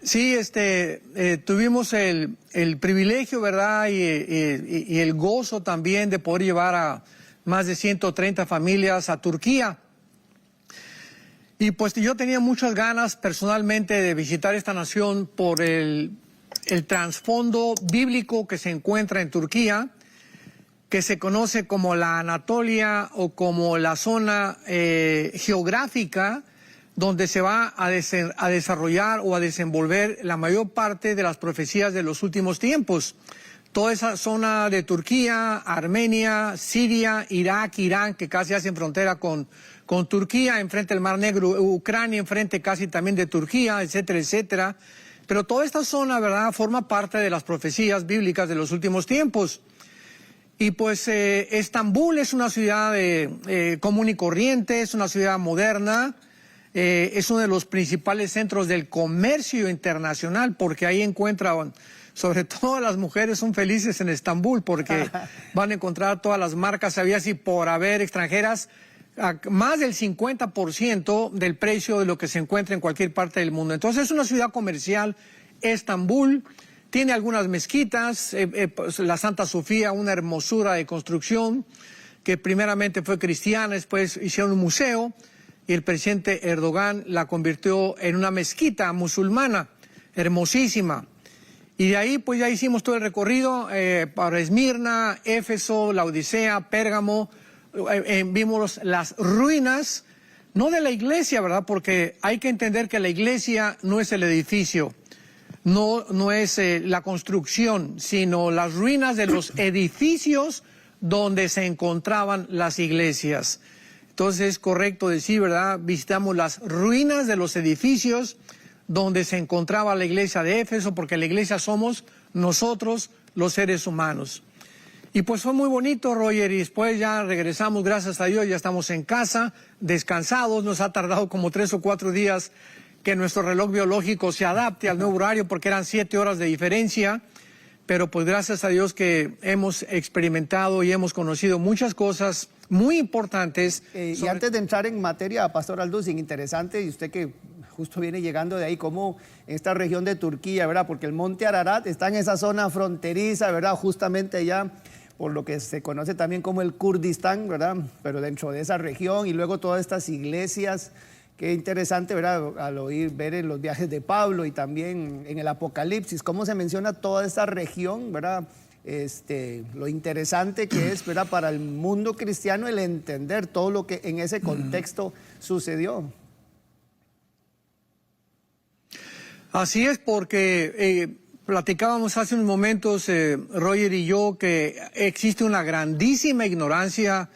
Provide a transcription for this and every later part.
Sí, tuvimos el privilegio, ¿verdad? Y el gozo también de poder llevar a más de 130 familias a Turquía. Y pues yo tenía muchas ganas personalmente de visitar esta nación por el trasfondo bíblico que se encuentra en Turquía, que se conoce como la Anatolia o como la zona geográfica donde se va a desarrollar o a desenvolver la mayor parte de las profecías de los últimos tiempos. Toda esa zona de Turquía, Armenia, Siria, Irak, Irán, que casi hacen frontera con Turquía, enfrente del Mar Negro, Ucrania, enfrente casi también de Turquía, etcétera, etcétera. Pero toda esta zona, ¿verdad?, forma parte de las profecías bíblicas de los últimos tiempos. Y pues Estambul es una ciudad común y corriente, es una ciudad moderna, es uno de los principales centros del comercio internacional, porque ahí encuentran, sobre todo las mujeres son felices en Estambul, porque van a encontrar todas las marcas habidas y por haber extranjeras, más del 50% del precio de lo que se encuentra en cualquier parte del mundo. Entonces es una ciudad comercial, Estambul. Tiene algunas mezquitas, pues, la Santa Sofía, una hermosura de construcción, que primeramente fue cristiana, después hicieron un museo, y el presidente Erdogan la convirtió en una mezquita musulmana, hermosísima. Y de ahí pues ya hicimos todo el recorrido para Esmirna, Éfeso, la Odisea, Pérgamo, vimos las ruinas, no de la iglesia, ¿verdad? Porque hay que entender que la iglesia no es el edificio. No es la construcción, sino las ruinas de los edificios donde se encontraban las iglesias. Entonces es correcto decir, ¿verdad? Visitamos las ruinas de los edificios donde se encontraba la iglesia de Éfeso, porque la iglesia somos nosotros, los seres humanos. Y pues fue muy bonito, Roger, y después ya regresamos, gracias a Dios, ya estamos en casa, descansados. Nos ha tardado como 3 o 4 días que nuestro reloj biológico se adapte al nuevo horario, porque eran 7 horas de diferencia, pero pues gracias a Dios que hemos experimentado y hemos conocido muchas cosas muy importantes. Y antes de entrar en materia, Pastor Alducin, interesante, y usted que justo viene llegando de ahí, como en esta región de Turquía, ¿verdad? Porque el monte Ararat está en esa zona fronteriza, ¿verdad? Justamente allá, por lo que se conoce también como el Kurdistán, ¿verdad? Pero dentro de esa región, y luego todas estas iglesias. Qué interesante, ¿verdad?, al ver en los viajes de Pablo y también en el Apocalipsis, cómo se menciona toda esa región, ¿verdad? Lo interesante que es, ¿verdad?, para el mundo cristiano el entender todo lo que en ese contexto sucedió. Así es, porque platicábamos hace unos momentos, Roger y yo, que existe una grandísima ignorancia.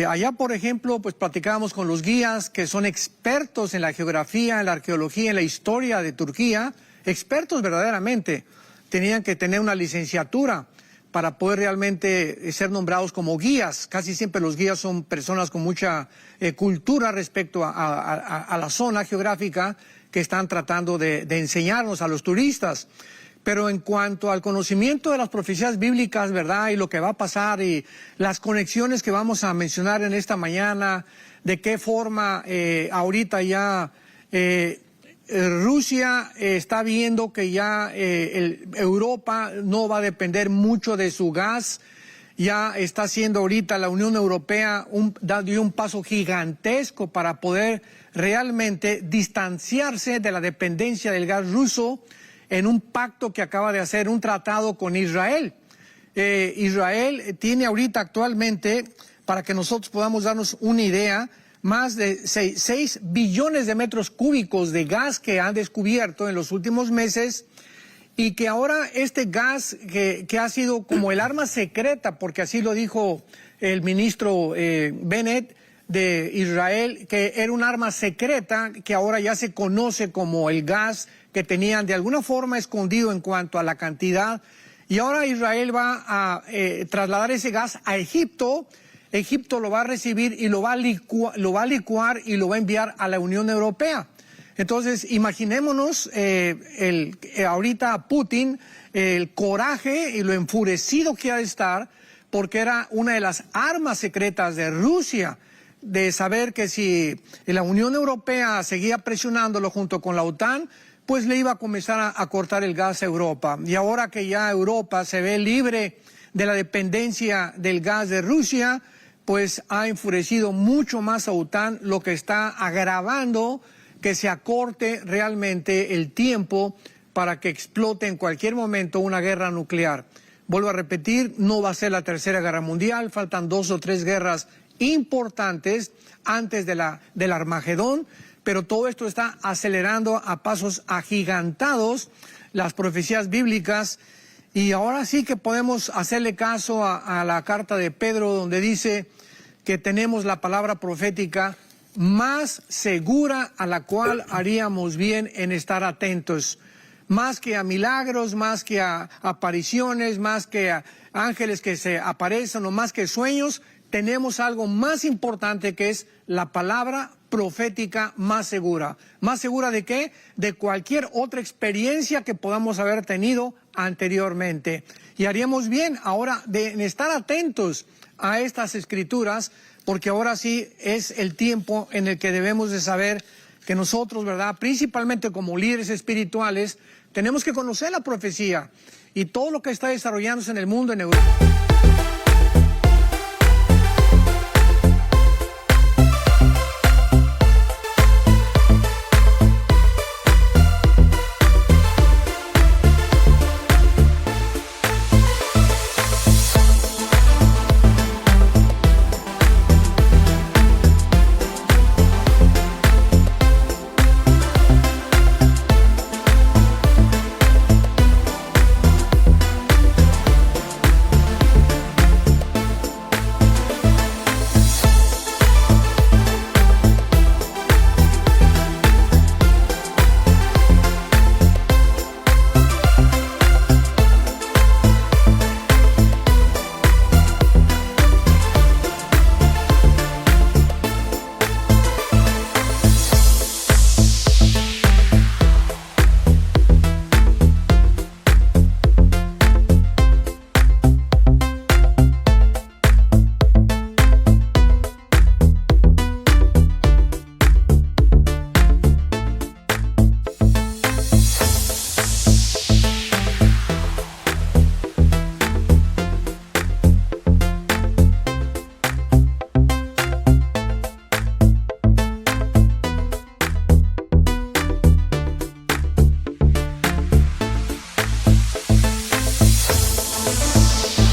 Allá, por ejemplo, pues platicábamos con los guías que son expertos en la geografía, en la arqueología, en la historia de Turquía, expertos verdaderamente. Tenían que tener una licenciatura para poder realmente ser nombrados como guías. Casi siempre los guías son personas con mucha cultura respecto a la zona geográfica que están tratando de enseñarnos a los turistas. Pero en cuanto al conocimiento de las profecías bíblicas, ¿verdad?, y lo que va a pasar y las conexiones que vamos a mencionar en esta mañana, de qué forma ahorita ya Rusia está viendo que ya Europa no va a depender mucho de su gas. Ya está haciendo ahorita la Unión Europea dio un paso gigantesco para poder realmente distanciarse de la dependencia del gas ruso, en un pacto que acaba de hacer, un tratado con Israel. Israel tiene ahorita actualmente, para que nosotros podamos darnos una idea, más de 6 billones de metros cúbicos de gas que han descubierto en los últimos meses, y que ahora este gas que ha sido como el arma secreta, porque así lo dijo el ministro Bennett de Israel, que era un arma secreta que ahora ya se conoce como el gas que tenían de alguna forma escondido en cuanto a la cantidad, y ahora Israel va a trasladar ese gas a Egipto. Egipto lo va a recibir y lo va a licuar y lo va a enviar a la Unión Europea. Entonces, imaginémonos ahorita Putin, el coraje y lo enfurecido que ha de estar, porque era una de las armas secretas de Rusia, de saber que si la Unión Europea seguía presionándolo junto con la OTAN, pues le iba a comenzar a cortar el gas a Europa. Y ahora que ya Europa se ve libre de la dependencia del gas de Rusia, pues ha enfurecido mucho más a OTAN, lo que está agravando que se acorte realmente el tiempo para que explote en cualquier momento una guerra nuclear. Vuelvo a repetir, no va a ser la tercera guerra mundial, faltan 2 o 3 guerras importantes antes del Armagedón, pero todo esto está acelerando a pasos agigantados las profecías bíblicas. Y ahora sí que podemos hacerle caso a la carta de Pedro, donde dice que tenemos la palabra profética más segura, a la cual haríamos bien en estar atentos. Más que a milagros, más que a apariciones, más que a ángeles que se aparecen o más que sueños, tenemos algo más importante, que es la palabra profética más segura. ¿Más segura de qué? De cualquier otra experiencia que podamos haber tenido anteriormente. Y haríamos bien ahora en estar atentos a estas escrituras, porque ahora sí es el tiempo en el que debemos de saber que nosotros, ¿verdad?, principalmente como líderes espirituales, tenemos que conocer la profecía y todo lo que está desarrollándose en el mundo, en Europa.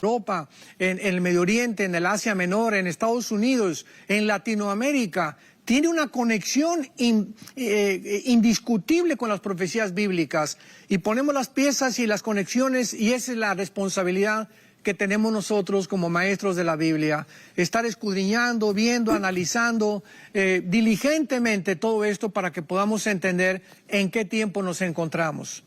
Europa, en el Medio Oriente, en el Asia Menor, en Estados Unidos, en Latinoamérica, tiene una conexión indiscutible con las profecías bíblicas. Y ponemos las piezas y las conexiones, y esa es la responsabilidad que tenemos nosotros como maestros de la Biblia. Estar escudriñando, viendo, analizando diligentemente todo esto para que podamos entender en qué tiempo nos encontramos.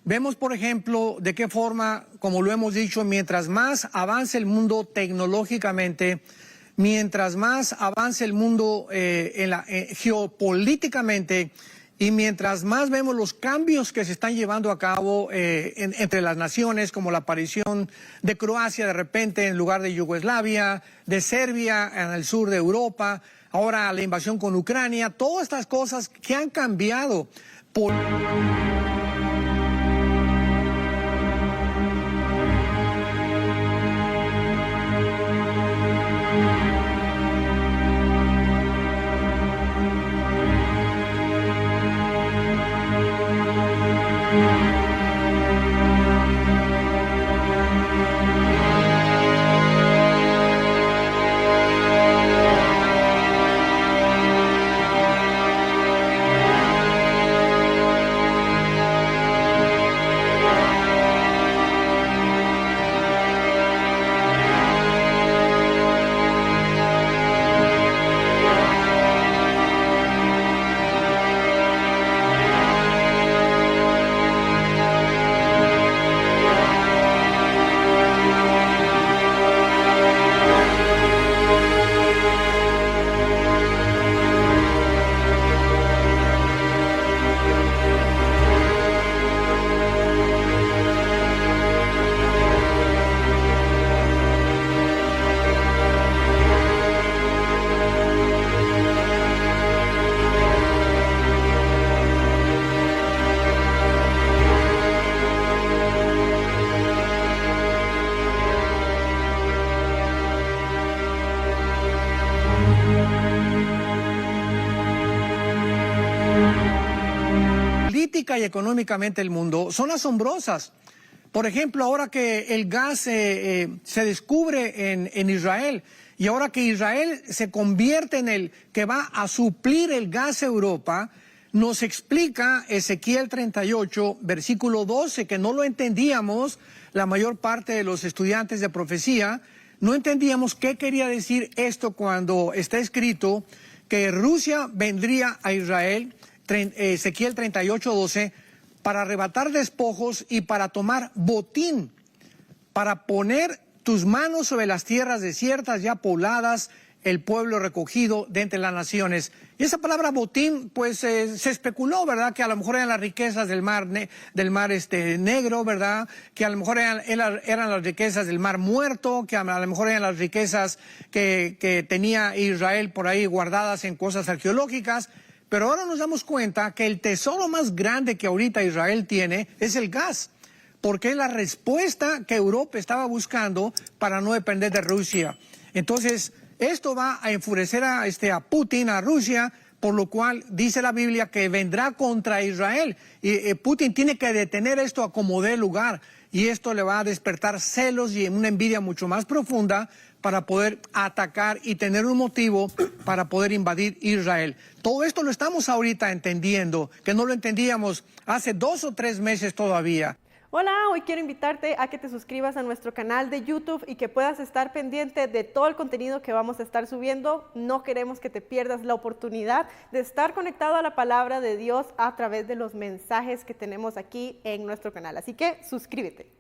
Vemos, por ejemplo, de qué forma, como lo hemos dicho, mientras más avance el mundo tecnológicamente, mientras más avance el mundo geopolíticamente, y mientras más vemos los cambios que se están llevando a cabo entre las naciones, como la aparición de Croacia de repente en lugar de Yugoslavia, de Serbia en el sur de Europa, ahora la invasión con Ucrania, todas estas cosas que han cambiado por... política y económicamente el mundo son asombrosas. Por ejemplo, ahora que el gas se descubre en Israel y ahora que Israel se convierte en el que va a suplir el gas a Europa, nos explica Ezequiel 38, versículo 12, que no lo entendíamos, la mayor parte de los estudiantes de profecía, no entendíamos qué quería decir esto cuando está escrito que Rusia vendría a Israel, Ezequiel 38, 12, para arrebatar despojos y para tomar botín, para poner tus manos sobre las tierras desiertas ya pobladas, el pueblo recogido de entre las naciones. Y esa palabra botín, pues se especuló, ¿verdad? Que a lo mejor eran las riquezas del mar, Negro, ¿verdad? Que a lo mejor eran las riquezas del Mar Muerto, que a lo mejor eran las riquezas que tenía Israel por ahí guardadas en cosas arqueológicas. Pero ahora nos damos cuenta que el tesoro más grande que ahorita Israel tiene es el gas, porque es la respuesta que Europa estaba buscando para no depender de Rusia. Entonces, esto va a enfurecer a Putin, a Rusia, por lo cual dice la Biblia que vendrá contra Israel. Y Putin tiene que detener esto a como dé lugar. Y esto le va a despertar celos y una envidia mucho más profunda para poder atacar y tener un motivo para poder invadir Israel. Todo esto lo estamos ahorita entendiendo, que no lo entendíamos hace 2 o 3 meses todavía. Hola, hoy quiero invitarte a que te suscribas a nuestro canal de YouTube y que puedas estar pendiente de todo el contenido que vamos a estar subiendo. No queremos que te pierdas la oportunidad de estar conectado a la palabra de Dios a través de los mensajes que tenemos aquí en nuestro canal. Así que suscríbete.